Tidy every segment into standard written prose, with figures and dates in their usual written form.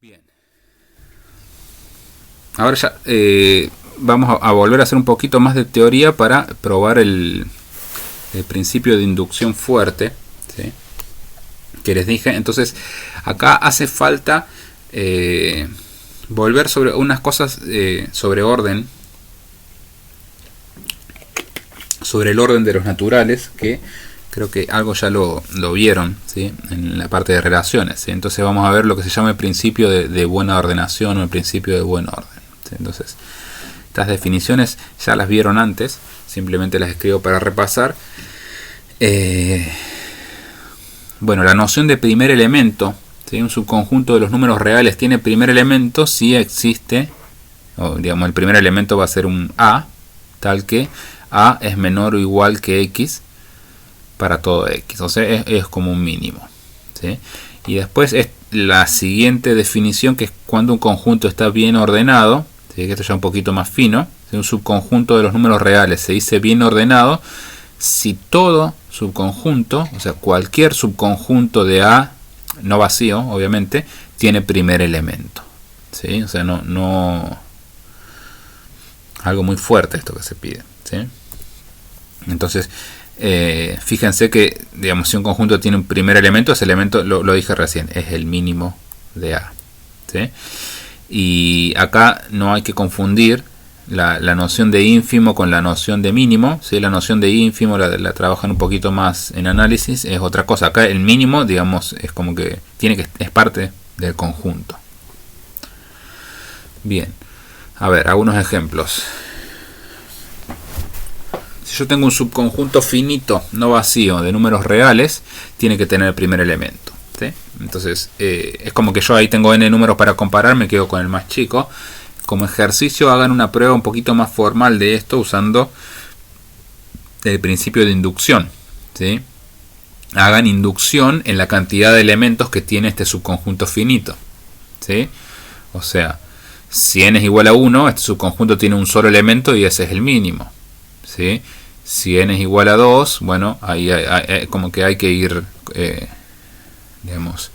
Bien. Ahora ya vamos a volver a hacer un poquito más de teoría para probar el principio de inducción fuerte, ¿sí? Que les dije. Entonces acá hace falta volver sobre unas cosas sobre orden, sobre el orden de los naturales, que creo que algo ya lo vieron, ¿sí? En la parte de relaciones, ¿sí? Entonces vamos a ver lo que se llama el principio de buena ordenación o el principio de buen orden, ¿sí? Entonces estas definiciones ya las vieron antes, simplemente las escribo para repasar. Bueno, la noción de primer elemento, ¿sí? Un subconjunto de los números reales tiene primer elemento si existe, o digamos el primer elemento va a ser un A, tal que A es menor o igual que X para todo X, o sea, es como un mínimo, ¿sí? Y después es la siguiente definición, que es cuando un conjunto está bien ordenado, ¿sí? Que esto ya es un poquito más fino, ¿sí? Un subconjunto de los números reales se dice bien ordenado si todo subconjunto, o sea, cualquier subconjunto de A, no vacío, obviamente, tiene primer elemento, ¿sí? O sea, no algo muy fuerte esto que se pide, ¿sí? Entonces, fíjense que, digamos, si un conjunto tiene un primer elemento, ese elemento, lo dije recién, es el mínimo de A, ¿sí? Y acá no hay que confundir la noción de ínfimo con la noción de mínimo, ¿sí? La noción de ínfimo la trabajan un poquito más en análisis, es otra cosa. Acá el mínimo, digamos, es como que es parte del conjunto. Bien, a ver, algunos ejemplos. Si yo tengo un subconjunto finito, no vacío, de números reales, tiene que tener el primer elemento, ¿sí? Entonces, es como que yo ahí tengo n números para comparar, me quedo con el más chico. Como ejercicio, hagan una prueba un poquito más formal de esto usando el principio de inducción, ¿sí? Hagan inducción en la cantidad de elementos que tiene este subconjunto finito, ¿sí? O sea, si n es igual a 1, este subconjunto tiene un solo elemento y ese es el mínimo, ¿sí? Si n es igual a 2, bueno, ahí como que hay que ir, digamos,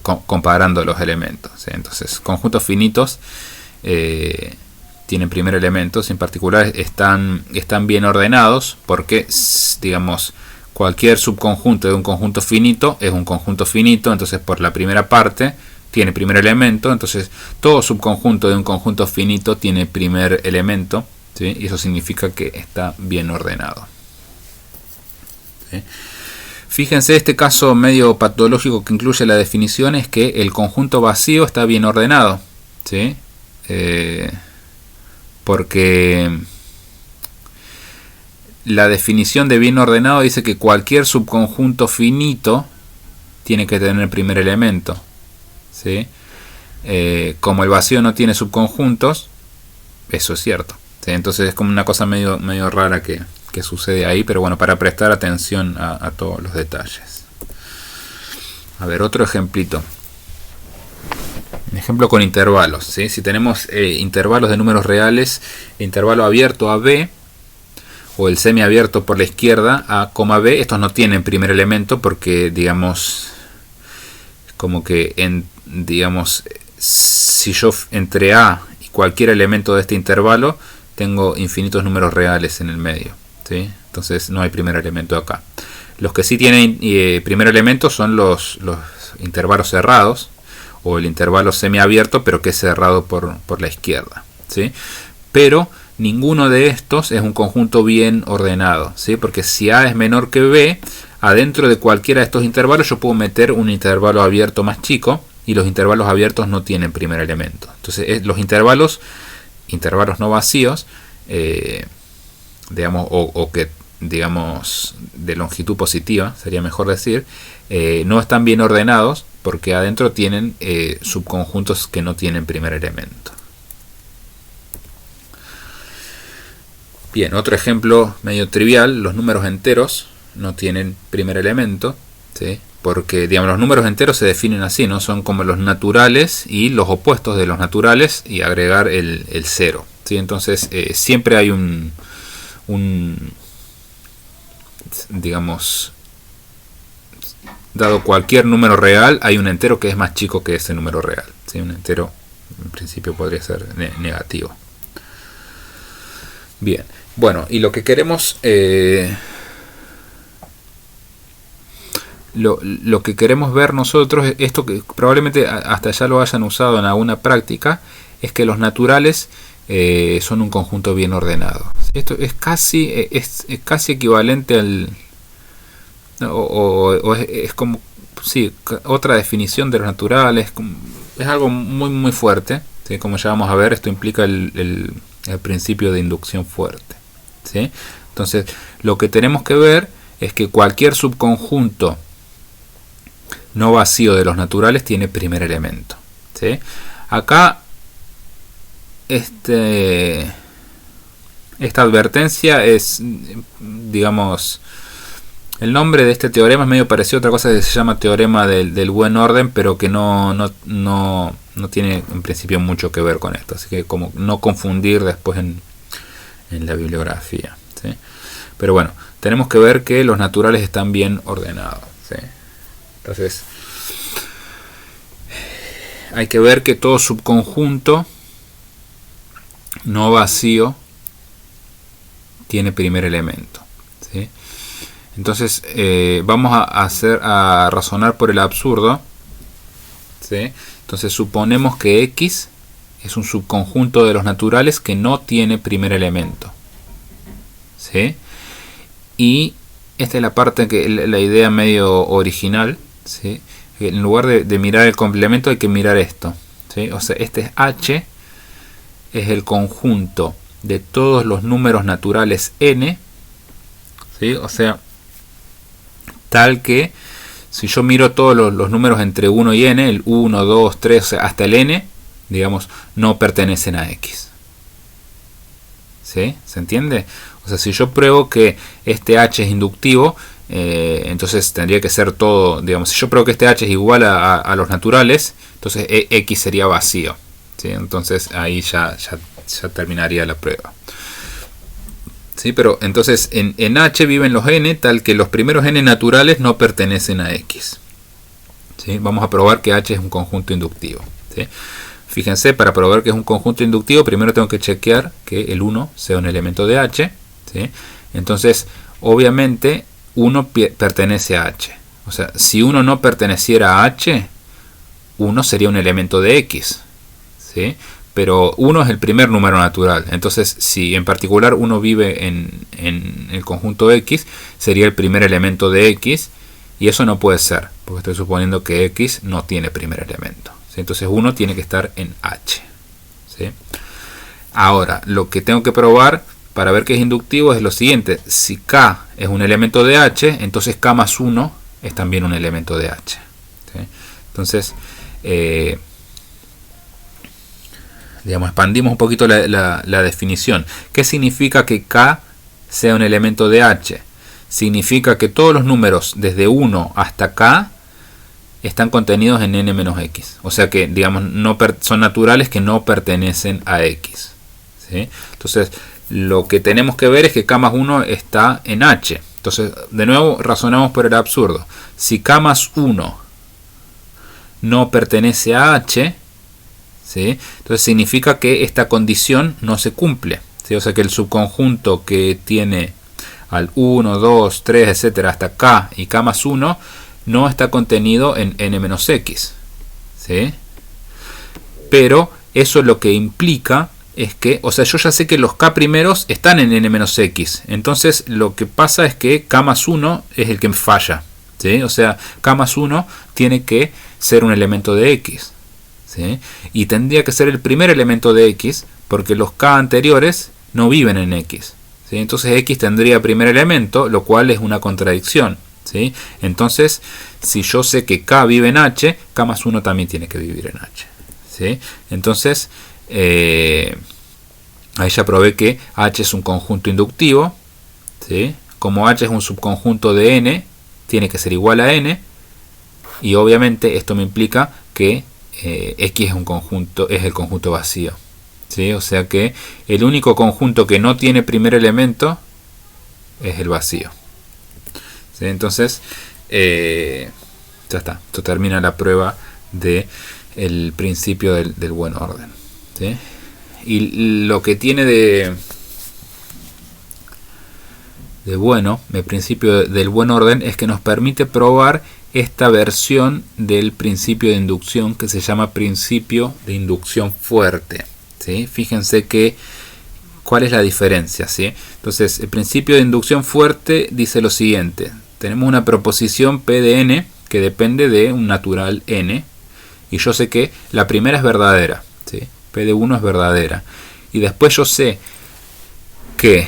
comparando los elementos, ¿sí? Entonces, conjuntos finitos tienen primer elementos, en particular están bien ordenados porque, digamos, cualquier subconjunto de un conjunto finito es un conjunto finito, entonces por la primera parte tiene primer elemento, entonces todo subconjunto de un conjunto finito tiene primer elemento, ¿sí? Y eso significa que está bien ordenado, ¿sí? Fíjense, este caso medio patológico que incluye la definición es que el conjunto vacío está bien ordenado, ¿sí? Porque la definición de bien ordenado dice que cualquier subconjunto finito tiene que tener el primer elemento, ¿sí? Como el vacío no tiene subconjuntos, eso es cierto, ¿sí? Entonces es como una cosa medio rara que sucede ahí, pero bueno, para prestar atención a todos los detalles. A ver, otro ejemplito. Un ejemplo con intervalos, ¿sí? Si tenemos intervalos de números reales, intervalo abierto a b, o el semiabierto por la izquierda a, b, estos no tienen primer elemento porque, digamos, como que, digamos, si yo entre a y cualquier elemento de este intervalo, tengo infinitos números reales en el medio, ¿sí? Entonces no hay primer elemento acá. Los que sí tienen primer elemento son los intervalos cerrados, o el intervalo semiabierto, pero que es cerrado por la izquierda, ¿sí? Pero ninguno de estos es un conjunto bien ordenado, ¿sí? Porque si A es menor que B, adentro de cualquiera de estos intervalos yo puedo meter un intervalo abierto más chico, y los intervalos abiertos no tienen primer elemento. Entonces los intervalos no vacíos, digamos, o que, digamos, de longitud positiva, sería mejor decir, no están bien ordenados porque adentro tienen subconjuntos que no tienen primer elemento. Bien, otro ejemplo medio trivial, los números enteros no tienen primer elemento, ¿sí? Porque, digamos, los números enteros se definen así, ¿no? Son como los naturales y los opuestos de los naturales y agregar el cero, ¿sí? Entonces siempre hay digamos, dado cualquier número real, hay un entero que es más chico que ese número real, ¿sí? Un entero en principio podría ser negativo. Bien, bueno, y lo que queremos lo que queremos ver nosotros, esto que probablemente hasta ya lo hayan usado en alguna práctica, es que los naturales son un conjunto bien ordenado. Esto es casi equivalente al es como sí, otra definición de los naturales. Es algo muy fuerte, ¿sí? Como ya vamos a ver, esto implica el principio de inducción fuerte, ¿sí? Entonces lo que tenemos que ver es que cualquier subconjunto no vacío de los naturales tiene primer elemento, ¿sí? Acá esta advertencia es, digamos, el nombre de este teorema es medio parecido a otra cosa que se llama teorema del buen orden, pero que no tiene en principio mucho que ver con esto, así que como no confundir después en la bibliografía, ¿sí? Pero bueno, tenemos que ver que los naturales están bien ordenados, ¿sí? Entonces hay que ver que todo subconjunto no vacío tiene primer elemento, ¿sí? Entonces vamos a razonar por el absurdo, ¿sí? Entonces suponemos que X es un subconjunto de los naturales que no tiene primer elemento, ¿sí? Y esta es la parte que la idea medio original, ¿sí? En lugar de mirar el complemento hay que mirar esto, ¿sí? O sea, este es H, es el conjunto de todos los números naturales n, ¿sí? O sea, tal que si yo miro todos los números entre 1 y n, el 1, 2, 3, o sea, hasta el n, digamos, no pertenecen a X, ¿sí? ¿Se entiende? O sea, si yo pruebo que este H es inductivo, entonces tendría que ser todo, digamos, si yo pruebo que este H es igual a los naturales, entonces X sería vacío, ¿sí? Entonces ahí ya terminaría la prueba, ¿sí? Pero entonces en H viven los n, tal que los primeros n naturales no pertenecen a X, ¿sí? Vamos a probar que H es un conjunto inductivo, ¿sí? Fíjense, para probar que es un conjunto inductivo, primero tengo que chequear que el 1 sea un elemento de H, ¿sí? Entonces, obviamente, 1 pertenece a H. O sea, si 1 no perteneciera a H, 1 sería un elemento de X, ¿sí? Pero 1 es el primer número natural. Entonces, si en particular 1 vive en el conjunto X, sería el primer elemento de X, y eso no puede ser, porque estoy suponiendo que X no tiene primer elemento, ¿sí? Entonces 1 tiene que estar en H, ¿sí? Ahora, lo que tengo que probar para ver que es inductivo es lo siguiente: si K es un elemento de H, entonces K más 1 es también un elemento de H, ¿sí? Entonces, digamos, expandimos un poquito la definición. ¿Qué significa que K sea un elemento de H? Significa que todos los números desde 1 hasta K están contenidos en n menos x. O sea que, digamos, son naturales que no pertenecen a x, ¿sí? Entonces, lo que tenemos que ver es que K más 1 está en H. Entonces, de nuevo, razonamos por el absurdo. Si K más 1 no pertenece a H, ¿sí? Entonces significa que esta condición no se cumple, ¿sí? O sea que el subconjunto que tiene al 1, 2, 3, etcétera, hasta K y K más 1 no está contenido en n menos x, ¿sí? Pero eso lo que implica es que, o sea, yo ya sé que los K primeros están en n menos x, entonces lo que pasa es que K más 1 es el que falla, ¿sí? O sea, K más 1 tiene que ser un elemento de x, ¿sí? Y tendría que ser el primer elemento de x, porque los K anteriores no viven en x, ¿sí? Entonces x tendría primer elemento, lo cual es una contradicción, ¿sí? Entonces, si yo sé que K vive en H, K más 1 también tiene que vivir en H, ¿sí? Entonces, ahí ya probé que H es un conjunto inductivo, ¿sí? Como H es un subconjunto de n, tiene que ser igual a n, y obviamente esto me implica que X es el conjunto vacío, ¿sí? O sea que el único conjunto que no tiene primer elemento es el vacío, ¿sí? Entonces, Ya está, esto termina la prueba del principio del buen orden, ¿sí? Y lo que tiene de bueno el principio del buen orden es que nos permite probar esta versión del principio de inducción que se llama principio de inducción fuerte, ¿sí? Fíjense que cuál es la diferencia, ¿sí? Entonces el principio de inducción fuerte dice lo siguiente: tenemos una proposición P de n que depende de un natural n, y yo sé que la primera es verdadera, ¿sí? P de 1 es verdadera, y después yo sé que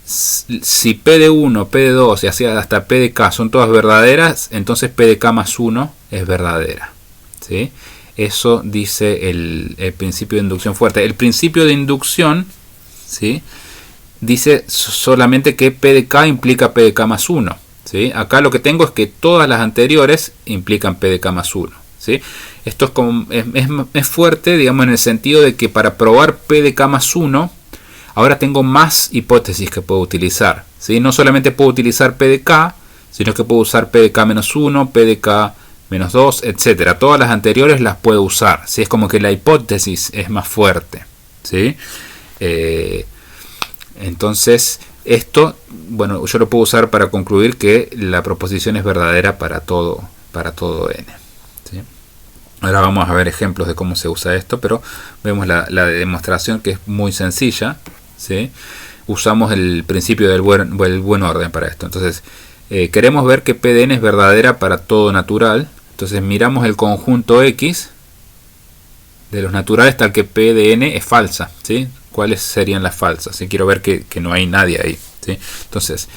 si P de 1, P de 2 y así hasta P de K son todas verdaderas, entonces P de K más 1 es verdadera, ¿sí? Eso dice el principio de inducción fuerte. El principio de inducción, ¿sí?, dice solamente que P de K implica P de K más 1, ¿sí? Acá lo que tengo es que todas las anteriores implican P de K más 1, ¿sí? Esto es fuerte, digamos, en el sentido de que para probar P de K más 1, ahora tengo más hipótesis que puedo utilizar, ¿sí? No solamente puedo utilizar P de K, sino que puedo usar P de K menos 1, P de K menos 2, etcétera. Todas las anteriores las puedo usar, ¿sí? Es como que la hipótesis es más fuerte, ¿sí? Entonces, esto, bueno, yo lo puedo usar para concluir que la proposición es verdadera para todo n, ¿sí? Ahora vamos a ver ejemplos de cómo se usa esto, pero vemos la demostración, que es muy sencilla, ¿sí? Usamos el principio del buen orden para esto. Entonces, queremos ver que P de n es verdadera para todo natural. Entonces miramos el conjunto X de los naturales tal que P de n es falsa, ¿sí? ¿Cuáles serían las falsas? ¿Sí? Quiero ver que no hay nadie ahí, ¿sí? Entonces,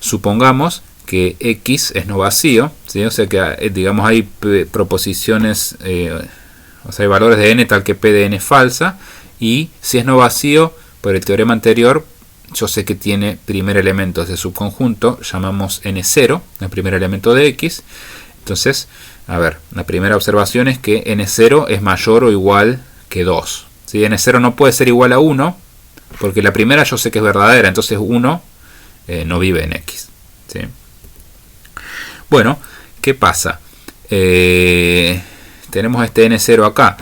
supongamos que X es no vacío, ¿sí? O sea que, digamos, hay proposiciones, o sea, hay valores de n tal que P de n es falsa, y si es no vacío, por el teorema anterior, yo sé que tiene primer elemento de subconjunto, llamamos n0, el primer elemento de X. Entonces, a ver, la primera observación es que n0 es mayor o igual que 2. ¿Sí? N0 no puede ser igual a 1, porque la primera yo sé que es verdadera, entonces 1 no vive en X, ¿sí? Bueno, ¿qué pasa? Tenemos este n0 acá.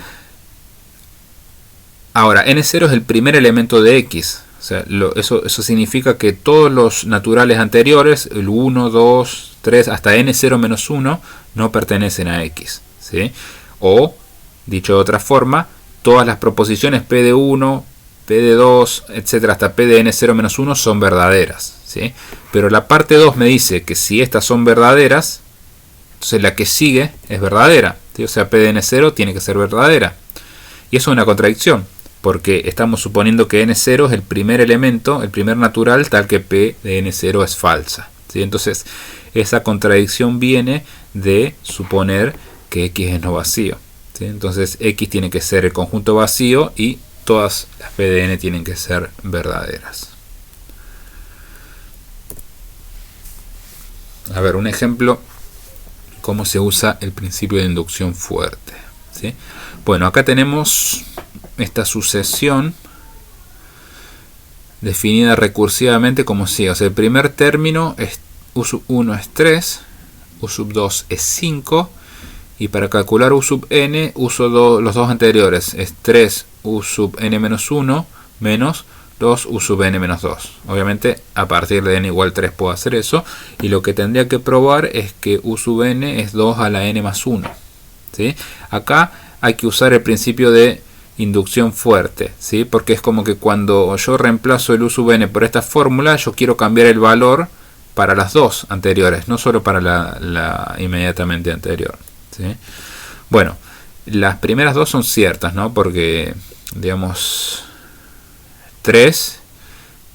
Ahora, n0 es el primer elemento de X. O sea, eso significa que todos los naturales anteriores, el 1, 2, 3, hasta n0 menos 1, no pertenecen a X, ¿sí? O, dicho de otra forma, todas las proposiciones P de 1, P de 2, etc., hasta P de n0 menos 1 son verdaderas, ¿sí? Pero la parte 2 me dice que si estas son verdaderas, entonces la que sigue es verdadera, ¿sí? O sea, P de n0 tiene que ser verdadera. Y eso es una contradicción, porque estamos suponiendo que n0 es el primer elemento, el primer natural, tal que P de n0 es falsa, ¿sí? Entonces, esa contradicción viene de suponer que X es no vacío, ¿sí? Entonces, X tiene que ser el conjunto vacío y todas las P de n tienen que ser verdaderas. A ver, un ejemplo, cómo se usa el principio de inducción fuerte, ¿sí? Bueno, acá tenemos esta sucesión definida recursivamente como sigue. O sea, el primer término es U sub 1 es 3, U sub 2 es 5, y para calcular U sub n uso los dos anteriores, es 3 U sub n menos 1 menos 2 U sub n menos 2. Obviamente a partir de n igual 3 puedo hacer eso, y lo que tendría que probar es que U sub n es 2 a la n más 1, ¿sí? Acá hay que usar el principio de inducción fuerte, ¿sí? Porque es como que cuando yo reemplazo el U sub n por esta fórmula, yo quiero cambiar el valor para las dos anteriores, no solo para la inmediatamente anterior, ¿sí? Bueno, las primeras dos son ciertas, ¿no? Porque, digamos, 3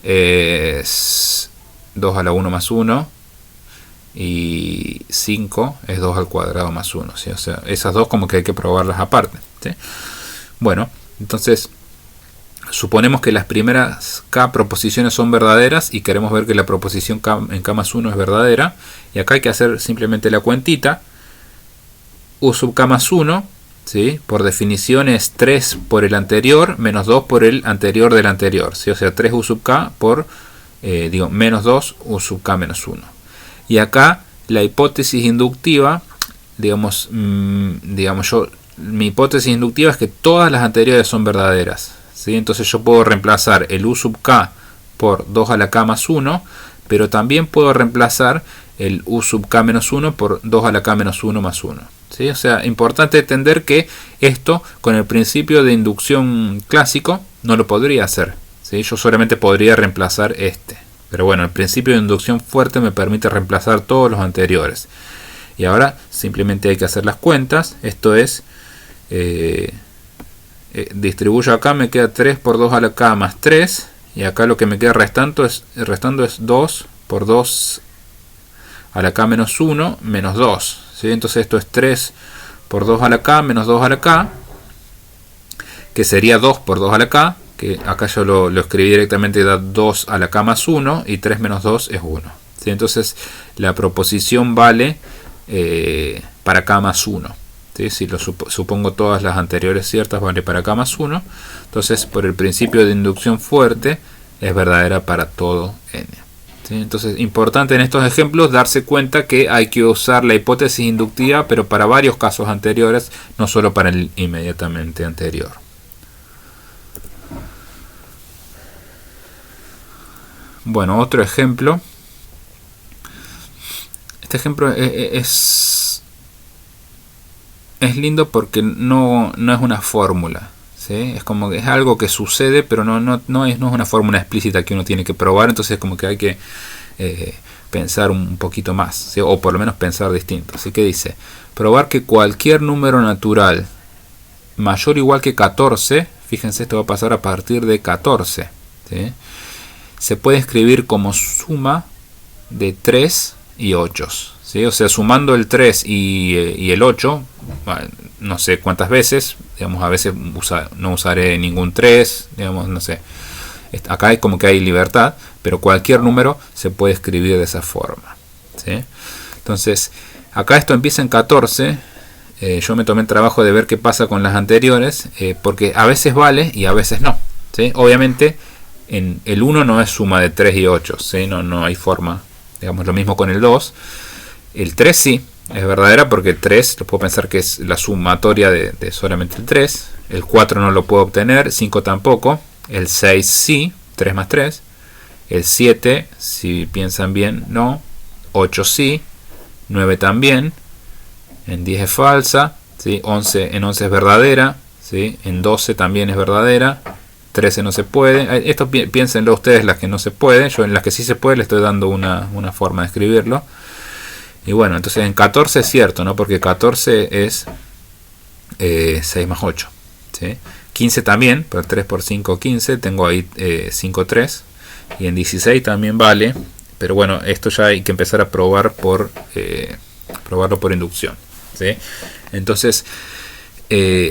es 2 a la 1 más 1 y 5 es 2 al cuadrado más 1, ¿sí? O sea, esas dos como que hay que probarlas aparte, ¿sí? Bueno, entonces suponemos que las primeras K proposiciones son verdaderas y queremos ver que la proposición K en K más 1 es verdadera, y acá hay que hacer simplemente la cuentita. U sub K más 1, ¿sí? Por definición es 3 por el anterior menos 2 por el anterior del anterior, ¿sí? O sea, 3 U sub K por menos 2 U sub K menos 1. Y acá la hipótesis inductiva, digamos, mi hipótesis inductiva es que todas las anteriores son verdaderas, ¿sí? Entonces yo puedo reemplazar el u sub k por 2 a la k más 1, pero también puedo reemplazar el u sub k menos 1 por 2 a la k menos 1 más 1. ¿Sí? O sea, importante entender que esto con el principio de inducción clásico no lo podría hacer, ¿sí? Yo solamente podría reemplazar este. Pero bueno, el principio de inducción fuerte me permite reemplazar todos los anteriores. Y ahora simplemente hay que hacer las cuentas. Esto es, distribuyo acá, me queda 3 por 2 a la k más 3. Y acá lo que me queda restando es 2 por 2 a la k menos 1 menos 2. ¿Sí? Entonces esto es 3 por 2 a la k menos 2 a la k, que sería 2 por 2 a la k, que acá yo lo escribí directamente, da 2 a la k más 1, y 3 menos 2 es 1. ¿Sí? Entonces la proposición vale para k más 1. ¿Sí? Si lo supongo todas las anteriores ciertas, vale para k más 1. Entonces, por el principio de inducción fuerte, es verdadera para todo n. ¿Sí? Entonces, importante en estos ejemplos darse cuenta que hay que usar la hipótesis inductiva, pero para varios casos anteriores, no solo para el inmediatamente anterior. Bueno, otro ejemplo. Este ejemplo es lindo porque no es una fórmula, ¿sí? Es como que es algo que sucede, pero no es una fórmula explícita que uno tiene que probar. Entonces como que hay que pensar un poquito más, ¿sí? O por lo menos pensar distinto. Así que dice, probar que cualquier número natural mayor o igual que 14, fíjense, esto va a pasar a partir de 14, ¿sí? Se puede escribir como suma de 3 y 8, ¿sí? O sea, sumando el 3 y el 8, no sé cuántas veces, digamos, a veces no usaré ningún 3, digamos, no sé. Acá es como que hay libertad, pero cualquier número se puede escribir de esa forma, ¿sí? Entonces, acá esto empieza en 14. Yo me tomé el trabajo de ver qué pasa con las anteriores, porque a veces vale y a veces no, ¿sí? Obviamente, en el 1 no es suma de 3 y 8, ¿sí? No hay forma. Digamos, lo mismo con el 2. El 3 sí, es verdadera porque el 3 lo puedo pensar que es la sumatoria de solamente el 3. El 4 no lo puedo obtener, 5 tampoco. El 6 sí, 3 más 3. El 7, si piensan bien, no. 8 sí, 9 también. En 10 es falsa, ¿sí? En 11 es verdadera, ¿sí? En 12 también es verdadera. 13 no se puede. Esto piénsenlo ustedes, las que no se puede. Yo en las que sí se puede le estoy dando una forma de escribirlo. Y bueno, entonces en 14 es cierto, ¿no? Porque 14 es 6 más 8, ¿sí? 15 también, pero 3 por 5, 15. Tengo ahí 5, 3. Y en 16 también vale. Pero bueno, esto ya hay que empezar a probarlo por inducción, ¿sí? Entonces,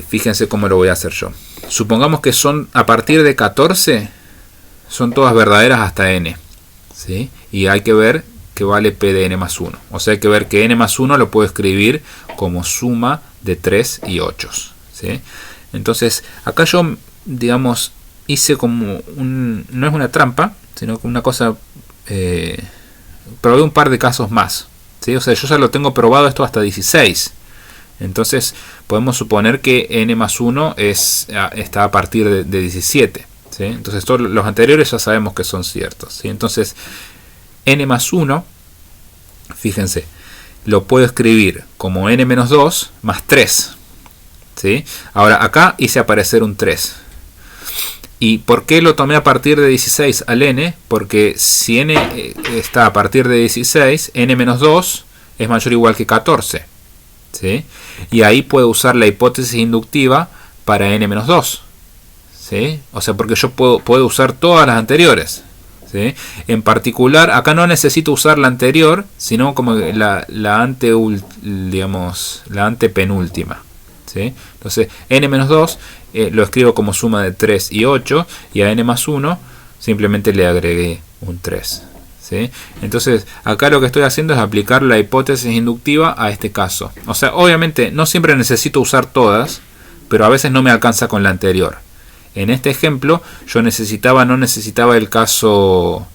fíjense cómo lo voy a hacer yo. Supongamos que son a partir de 14, son todas verdaderas hasta n, ¿sí? Y hay que ver que vale p de n más 1. O sea, hay que ver que n más 1 lo puedo escribir como suma de 3 y 8, ¿sí? Entonces, acá yo, digamos, hice como no es una trampa, sino como una cosa, probé un par de casos más, ¿sí? O sea, yo ya lo tengo probado esto hasta 16. Entonces podemos suponer que n más 1 está a partir de 17, ¿sí? Entonces todos los anteriores ya sabemos que son ciertos, ¿sí? Entonces n más 1, fíjense, lo puedo escribir como n menos 2 más 3, ¿sí? Ahora acá hice aparecer un 3. ¿Y por qué lo tomé a partir de 16 al n? Porque si n está a partir de 16, n menos 2 es mayor o igual que 14. ¿Sí? Y ahí puedo usar la hipótesis inductiva para n menos 2, ¿sí? O sea, porque yo puedo usar todas las anteriores, ¿sí? En particular, acá no necesito usar la anterior, sino como la antepenúltima, ¿sí? Entonces, n menos 2 lo escribo como suma de 3 y 8, y a n más 1 simplemente le agregué un 3. ¿Sí? Entonces acá lo que estoy haciendo es aplicar la hipótesis inductiva a este caso. O sea, obviamente no siempre necesito usar todas, pero a veces no me alcanza con la anterior. En este ejemplo yo no necesitaba el caso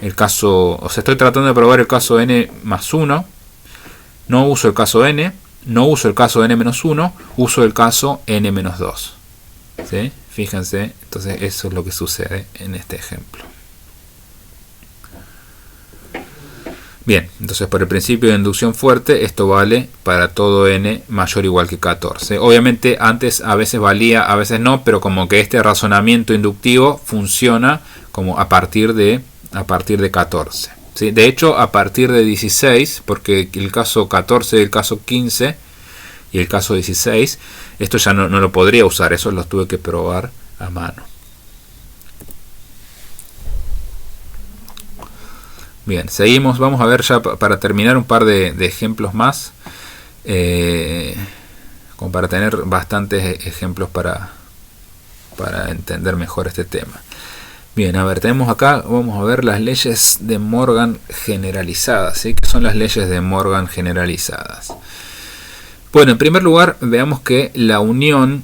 el caso, o sea, estoy tratando de probar el caso n más 1, no uso el caso n, no uso el caso n menos 1, uso el caso n menos 2. ¿Sí? Fíjense, entonces eso es lo que sucede en este ejemplo. Bien, entonces por el principio de inducción fuerte, esto vale para todo n mayor o igual que 14. Obviamente antes a veces valía, a veces no, pero como que este razonamiento inductivo funciona como a partir de 14. ¿Sí? De hecho, a partir de 16, porque el caso 14, el caso 15 y el caso 16, esto ya no lo podría usar, eso lo tuve que probar a mano. Bien, seguimos, vamos a ver ya para terminar un par de ejemplos más, como para tener bastantes ejemplos para entender mejor este tema. Bien, a ver, tenemos acá, vamos a ver las leyes de Morgan generalizadas, ¿sí? ¿Qué son las leyes de Morgan generalizadas? Bueno, en primer lugar, veamos que la unión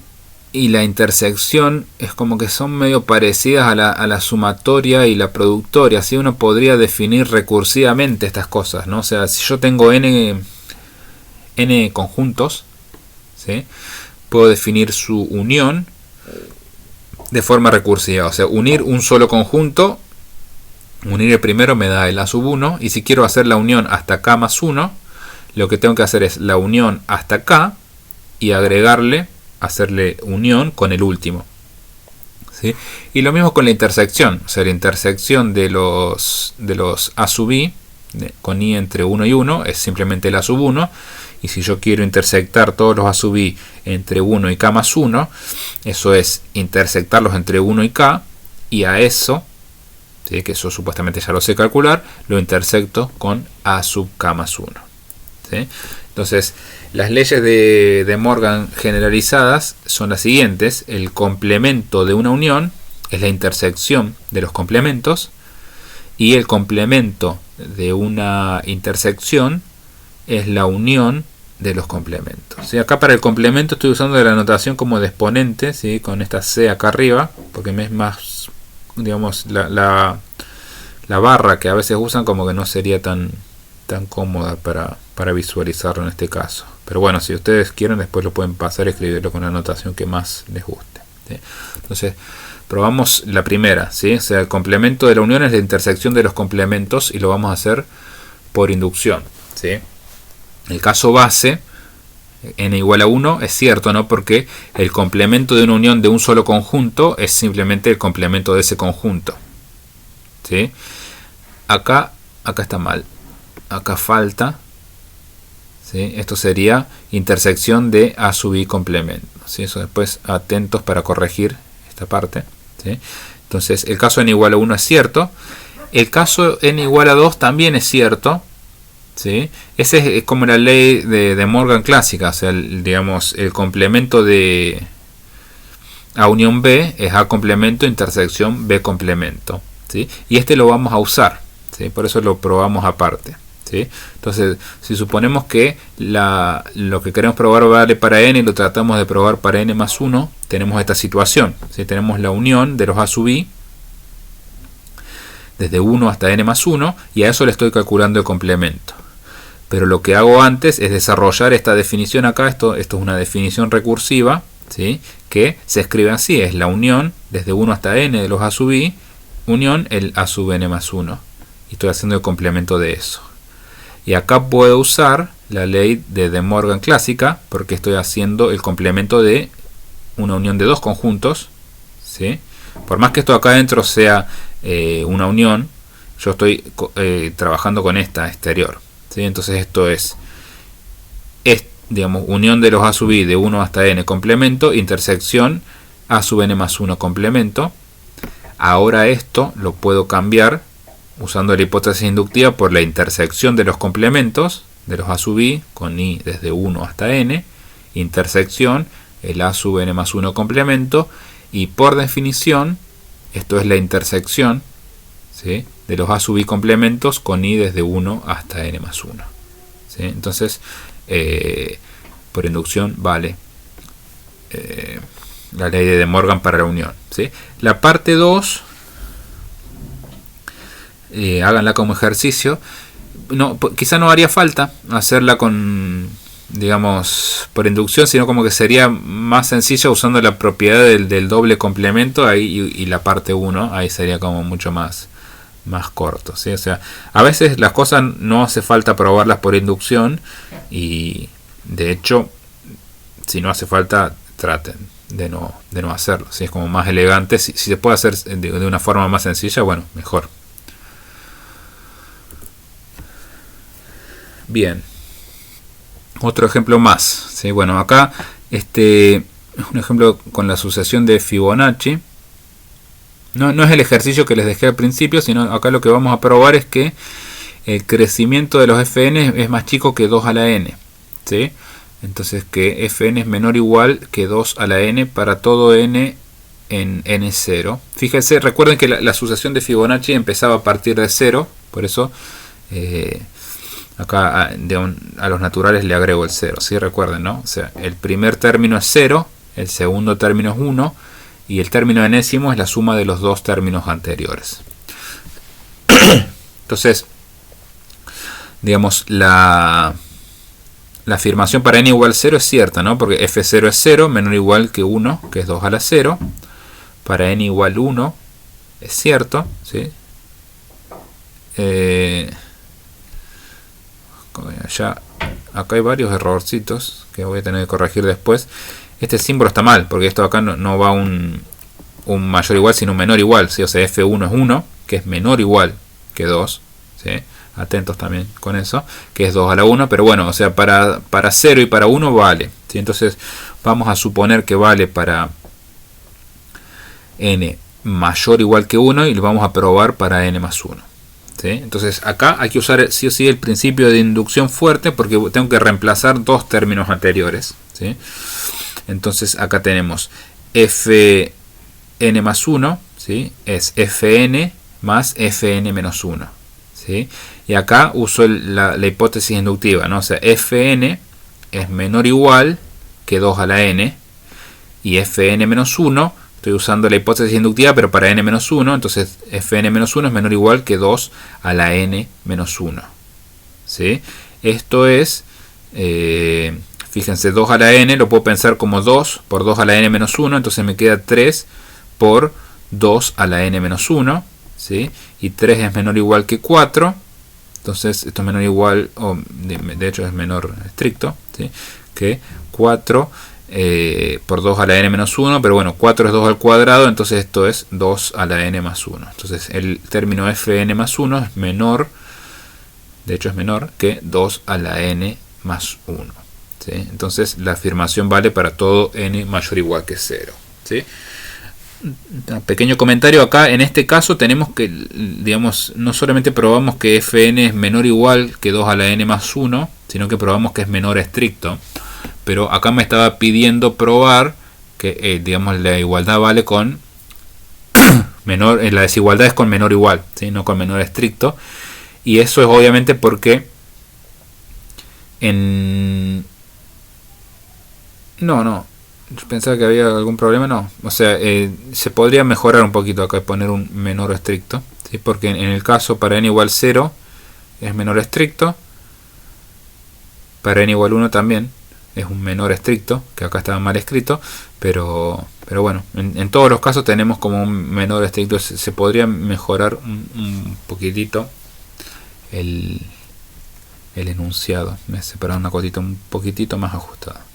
y la intersección es como que son medio parecidas a la sumatoria y la productoria. Así uno podría definir recursivamente estas cosas, ¿no? O sea, si yo tengo n conjuntos, ¿sí? Puedo definir su unión de forma recursiva. O sea, unir un solo conjunto, unir el primero me da el a sub 1. Y si quiero hacer la unión hasta k más 1, lo que tengo que hacer es la unión hasta k y hacerle unión con el último. ¿Sí? Y lo mismo con la intersección, o sea, la intersección de los a sub i con i entre 1 y 1 es simplemente el a sub 1, y si yo quiero intersectar todos los a sub i entre 1 y k más 1, eso es intersectarlos entre 1 y k, y a eso, ¿sí? Que eso supuestamente ya lo sé calcular, lo intersecto con a sub k más 1. ¿Sí? Entonces, las leyes de Morgan generalizadas son las siguientes. El complemento de una unión es la intersección de los complementos, y el complemento de una intersección es la unión de los complementos. ¿Sí? Acá para el complemento estoy usando la notación como de exponente, ¿sí? Con esta C acá arriba, porque me es más, digamos, la barra que a veces usan como que no sería tan cómoda para visualizarlo en este caso. Pero bueno, si ustedes quieren, después lo pueden pasar y escribirlo con la notación que más les guste. ¿Sí? Entonces, probamos la primera, ¿sí? O sea, el complemento de la unión es la intersección de los complementos, y lo vamos a hacer por inducción, ¿sí? El caso base, n igual a 1, es cierto, ¿no? Porque el complemento de una unión de un solo conjunto es simplemente el complemento de ese conjunto. ¿Sí? Acá está mal. Acá falta. ¿Sí? Esto sería intersección de a sub i complemento. ¿Sí? Eso después atentos para corregir esta parte. ¿Sí? Entonces el caso n igual a 1 es cierto. El caso n igual a 2 también es cierto. ¿Sí? Ese es como la ley de Morgan clásica. O sea, digamos, el complemento de A unión B es A complemento intersección B complemento. ¿Sí? Y este lo vamos a usar. ¿Sí? Por eso lo probamos aparte. ¿Sí? Entonces, si suponemos que lo que queremos probar vale para n y lo tratamos de probar para n más 1, tenemos esta situación. ¿Sí? Tenemos la unión de los a sub i desde 1 hasta n más 1, y a eso le estoy calculando el complemento. Pero lo que hago antes es desarrollar esta definición acá. Esto es una definición recursiva, ¿sí? Que se escribe así: es la unión desde 1 hasta n de los a sub i, unión el a sub n más 1. Y estoy haciendo el complemento de eso. Y acá puedo usar la ley de De Morgan clásica, porque estoy haciendo el complemento de una unión de dos conjuntos, ¿sí? Por más que esto acá adentro sea una unión, yo estoy trabajando con esta exterior, ¿sí? Entonces esto es, digamos, unión de los a sub i de 1 hasta n complemento, intersección a sub n más 1 complemento. Ahora esto lo puedo cambiar usando la hipótesis inductiva por la intersección de los complementos de los a sub i con i desde 1 hasta n, intersección el a sub n más 1 complemento, y por definición esto es la intersección, ¿sí? De los a sub i complementos con i desde 1 hasta n más 1. ¿Sí? Entonces, por inducción vale la ley de Morgan para la unión. ¿Sí? La parte 2, háganla como ejercicio. No, quizá no haría falta hacerla con, digamos, por inducción, sino como que sería más sencillo usando la propiedad del doble complemento ahí y la parte 1, ahí sería como mucho más corto, ¿sí? O sea, a veces las cosas no hace falta probarlas por inducción, y de hecho, si no hace falta, traten de no hacerlo, ¿sí? Es como más elegante. Si se puede hacer de una forma más sencilla, bueno, mejor. Bien, otro ejemplo más, ¿sí? Bueno, acá es un ejemplo con la sucesión de Fibonacci. No es el ejercicio que les dejé al principio, sino acá lo que vamos a probar es que el crecimiento de los fn es más chico que 2 a la n, ¿sí? Entonces que fn es menor o igual que 2 a la n para todo n en n0. Fíjense, recuerden que la sucesión de Fibonacci empezaba a partir de 0, por eso acá a los naturales le agrego el 0, ¿sí? Recuerden, ¿no? O sea, el primer término es 0, el segundo término es 1, y el término enésimo es la suma de los dos términos anteriores. Entonces, digamos, la afirmación para n igual 0 es cierta, ¿no? Porque f0 es 0, menor o igual que 1, que es 2 a la 0. Para n igual 1 es cierto, ¿sí? Acá hay varios errorcitos que voy a tener que corregir después. Este símbolo está mal, porque esto acá no va un mayor igual, sino un menor igual, ¿sí? O sea, f1 es 1, que es menor igual que 2, ¿sí? Atentos también con eso, que es 2 a la 1, pero bueno, o sea, para 0 y para 1 vale, ¿sí? Entonces vamos a suponer que vale para n mayor o igual que 1 y lo vamos a probar para n más 1. ¿Sí? Entonces acá hay que usar sí o sí el principio de inducción fuerte, porque tengo que reemplazar dos términos anteriores, ¿sí? Entonces acá tenemos fn más 1, ¿sí? Es fn más fn menos 1, ¿sí? Y acá uso la hipótesis inductiva, ¿no? O sea, fn es menor o igual que 2 a la n, y fn menos 1, estoy usando la hipótesis inductiva, pero para n menos 1, entonces fn menos 1 es menor o igual que 2 a la n menos 1. ¿Sí? Esto es, fíjense, 2 a la n lo puedo pensar como 2 por 2 a la n menos 1, entonces me queda 3 por 2 a la n menos 1. ¿Sí? Y 3 es menor o igual que 4, entonces esto es menor o igual, o de hecho es menor estricto, ¿sí? Que 4 por 2 a la n menos 1, pero bueno, 4 es 2 al cuadrado, entonces esto es 2 a la n más 1. Entonces el término fn más 1 es menor, de hecho es menor que 2 a la n más 1. ¿Sí? Entonces la afirmación vale para todo n mayor o igual que 0. ¿Sí? Un pequeño comentario acá, en este caso tenemos que, digamos, no solamente probamos que fn es menor o igual que 2 a la n más 1, sino que probamos que es menor estricto. Pero acá me estaba pidiendo probar que, digamos, la igualdad vale con menor, la desigualdad es con menor o igual, ¿sí? No con menor estricto. Y eso es obviamente porque no, yo pensaba que había algún problema, no. O sea, se podría mejorar un poquito acá y poner un menor estricto, ¿sí? Porque en el caso para n igual 0 es menor estricto, para n igual 1 también es un menor estricto, que acá estaba mal escrito, pero bueno, en todos los casos tenemos como un menor estricto. Se podría mejorar un poquitito el enunciado, me he separado una cosita un poquitito más ajustada.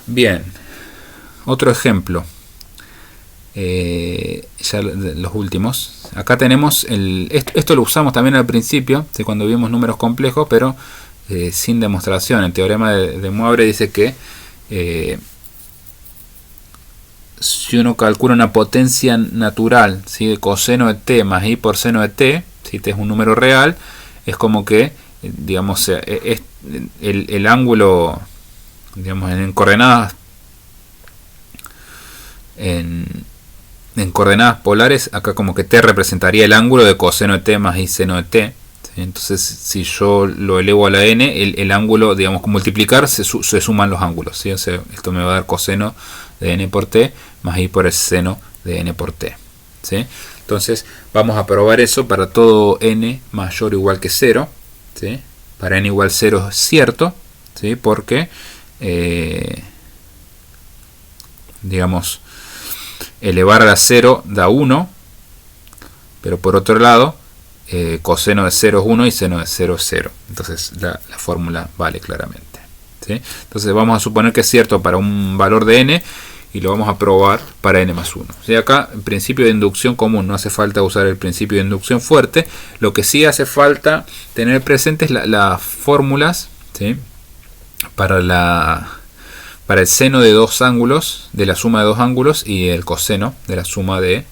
Bien, otro ejemplo, ya los últimos. Acá tenemos esto lo usamos también al principio, ¿sí? Cuando vimos números complejos, pero sin demostración. El teorema de Moivre dice que si uno calcula una potencia natural, ¿sí? De coseno de t más i por seno de t, si t es un número real, es como que, digamos, el ángulo, digamos, en coordenadas en coordenadas polares, acá como que t representaría el ángulo de coseno de t más i seno de t. ¿Sí? Entonces, si yo lo elevo a la n, el ángulo, digamos, con multiplicar se suman los ángulos, ¿sí? O sea, esto me va a dar coseno de n por t más i por el seno de n por t. ¿sí? Entonces vamos a probar eso para todo n mayor o igual que 0, ¿sí? Para n igual 0 es cierto, ¿sí? Porque digamos, elevar a la 0 da 1, pero por otro lado coseno de 0 es 1 y seno de 0 es 0. Entonces la fórmula vale claramente, ¿sí? Entonces vamos a suponer que es cierto para un valor de n y lo vamos a probar para n más 1. ¿Sí? Acá, en principio de inducción común, no hace falta usar el principio de inducción fuerte. Lo que sí hace falta tener presentes las fórmulas, ¿sí? para el seno de dos ángulos, de la suma de dos ángulos, y el coseno de la suma de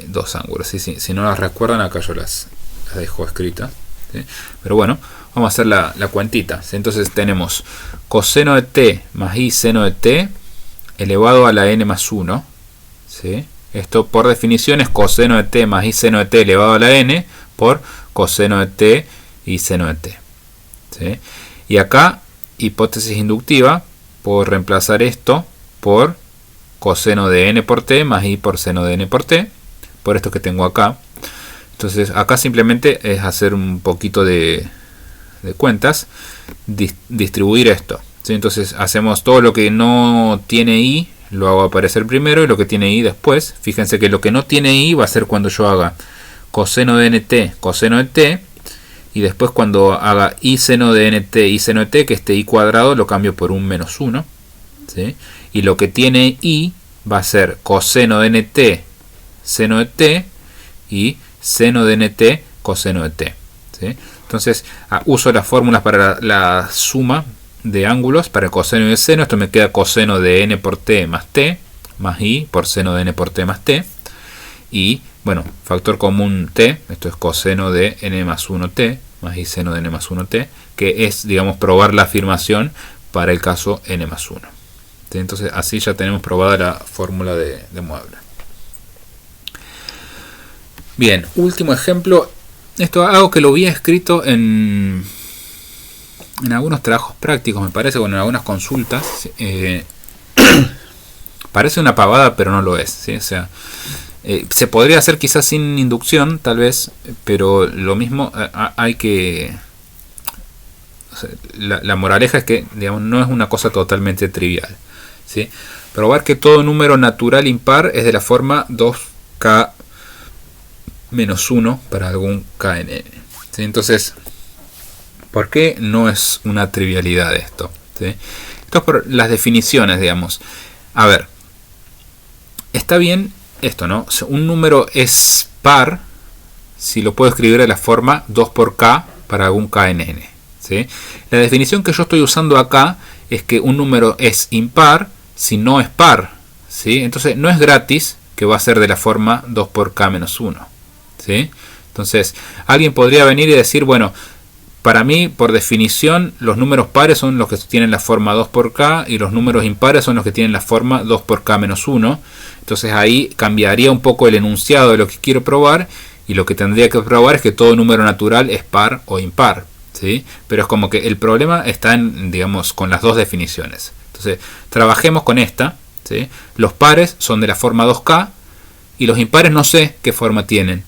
dos ángulos. ¿Sí? Si no las recuerdan, acá yo las dejo escritas, ¿sí? Pero bueno, vamos a hacer la cuentita, ¿sí? Entonces tenemos coseno de t más i seno de t elevado a la n más 1, ¿sí? Esto por definición es coseno de t más i seno de t elevado a la n por coseno de t y seno de t, ¿sí? Y acá, hipótesis inductiva, puedo reemplazar esto por coseno de n por t más i por seno de n por t, por esto que tengo acá. Entonces acá simplemente es hacer un poquito de cuentas, distribuir esto, ¿sí? Entonces hacemos todo lo que no tiene i, lo hago aparecer primero, y lo que tiene i después. Fíjense que lo que no tiene i va a ser cuando yo haga coseno de nt, coseno de t, y después cuando haga i seno de nt, i seno de t, que este i cuadrado lo cambio por un menos 1, ¿sí? Y lo que tiene i va a ser coseno de nt, seno de t, y seno de nt, coseno de t, ¿sí? Entonces uso las fórmulas para la suma de ángulos, para el coseno y el seno. Esto me queda coseno de n por t más i por seno de n por t más t. Y bueno, factor común t, esto es coseno de n más 1t más i seno de n más 1t, que es, digamos, probar la afirmación para el caso n más 1. ¿Sí? Entonces así ya tenemos probada la fórmula de mueble. Bien, último ejemplo. Esto algo que lo había escrito en algunos trabajos prácticos, me parece, o en algunas consultas. Parece una pavada, pero no lo es, ¿sí? O sea, se podría hacer quizás sin inducción, tal vez, pero lo mismo hay que... O sea, la moraleja es que, digamos, no es una cosa totalmente trivial, ¿sí? Probar que todo número natural impar es de la forma 2k menos 1 para algún KNN, ¿sí? Entonces, ¿por qué no es una trivialidad esto? ¿Sí? Esto es por las definiciones, digamos. A ver, está bien esto, ¿no? Un número es par si lo puedo escribir de la forma 2 por k para algún KNN, ¿sí? La definición que yo estoy usando acá es que un número es impar si no es par, ¿sí? Entonces no es gratis que va a ser de la forma 2 por k menos 1, ¿sí? Entonces alguien podría venir y decir, bueno, para mí, por definición, los números pares son los que tienen la forma 2 por k y los números impares son los que tienen la forma 2 por k menos 1. Entonces ahí cambiaría un poco el enunciado de lo que quiero probar, y lo que tendría que probar es que todo número natural es par o impar, ¿sí? Pero es como que el problema está en, digamos, con las dos definiciones. Entonces, trabajemos con esta, ¿sí? Los pares son de la forma 2k y los impares no sé qué forma tienen,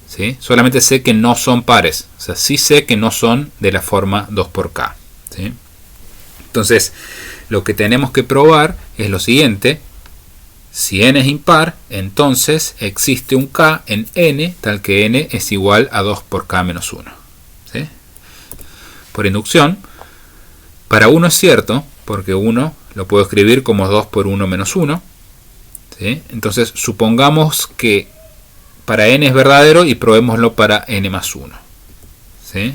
¿sí? Solamente sé que no son pares, o sea, sí sé que no son de la forma 2 por k, ¿sí? Entonces, lo que tenemos que probar es lo siguiente: si n es impar, entonces existe un k en n tal que n es igual a 2 por k menos 1, ¿sí? Por inducción, para 1 es cierto, porque 1 lo puedo escribir como 2 por 1 menos 1, ¿sí? Entonces, supongamos que para n es verdadero y probémoslo para n más 1, ¿sí?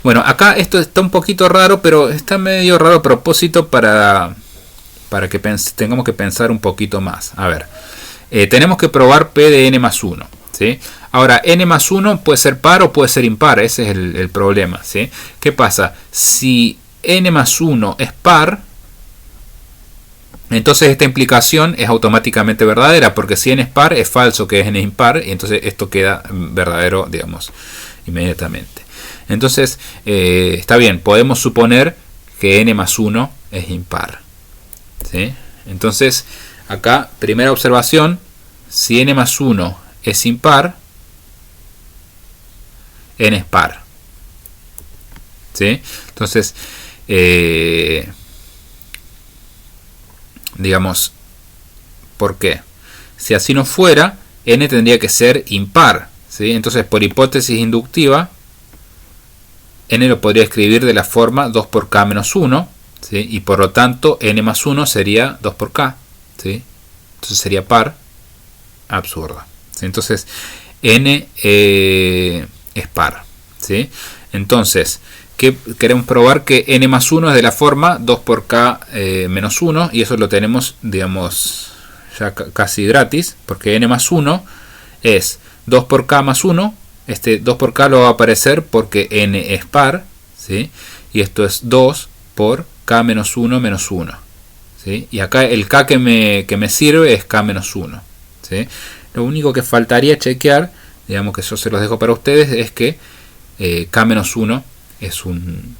Bueno, acá esto está un poquito raro, pero está medio raro a propósito para que tengamos que pensar un poquito más. A ver, tenemos que probar p de n más 1, ¿sí? Ahora, n más 1 puede ser par o puede ser impar, ese es el problema, ¿sí? ¿Qué pasa? Si n más 1 es par, entonces esta implicación es automáticamente verdadera, porque si n es par es falso que n es impar, y entonces esto queda verdadero, digamos, inmediatamente. Entonces, está bien, podemos suponer que n más 1 es impar, ¿sí? Entonces, Acá, primera observación, si n más 1 es impar, n es par. ¿Sí? Entonces, digamos, ¿por qué? Si así no fuera, n tendría que ser impar. ¿Sí? Entonces, por hipótesis inductiva, n lo podría escribir de la forma 2 por k menos 1. ¿Sí? Y por lo tanto, n más 1 sería 2 por k. ¿Sí? Entonces sería par. Absurda. ¿Sí? Entonces, n es par. ¿Sí? Entonces, ¿qué queremos probar? Que n más 1 es de la forma 2 por k menos 1. Y eso lo tenemos, digamos, ya casi gratis. Porque n más 1 es 2 por k más 1. Este 2 por k lo va a aparecer porque n es par. ¿Sí? Y esto es 2 por k menos 1 menos 1. ¿Sí? Y acá el k que me sirve es k menos 1. ¿Sí? Lo único que faltaría chequear, digamos que yo se los dejo para ustedes, es que k menos 1 es un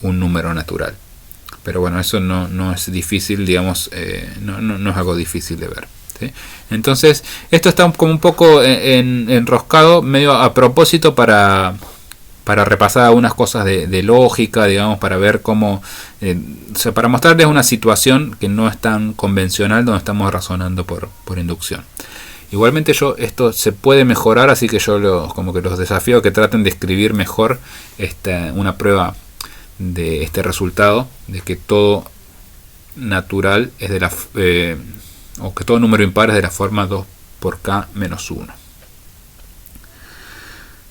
número natural. Pero bueno, eso no es difícil, digamos, no es algo difícil de ver. ¿Sí? Entonces, esto está como un poco enroscado, medio a propósito para repasar algunas cosas de lógica, digamos, para ver cómo, o sea, para mostrarles una situación que no es tan convencional, donde estamos razonando por inducción. Igualmente esto se puede mejorar, así que yo como que los desafío a que traten de escribir mejor una prueba de este resultado, de que todo natural es de la o que todo número impar es de la forma 2 por k menos 1.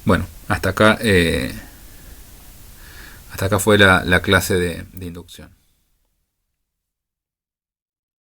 Bueno, hasta acá fue la clase de inducción.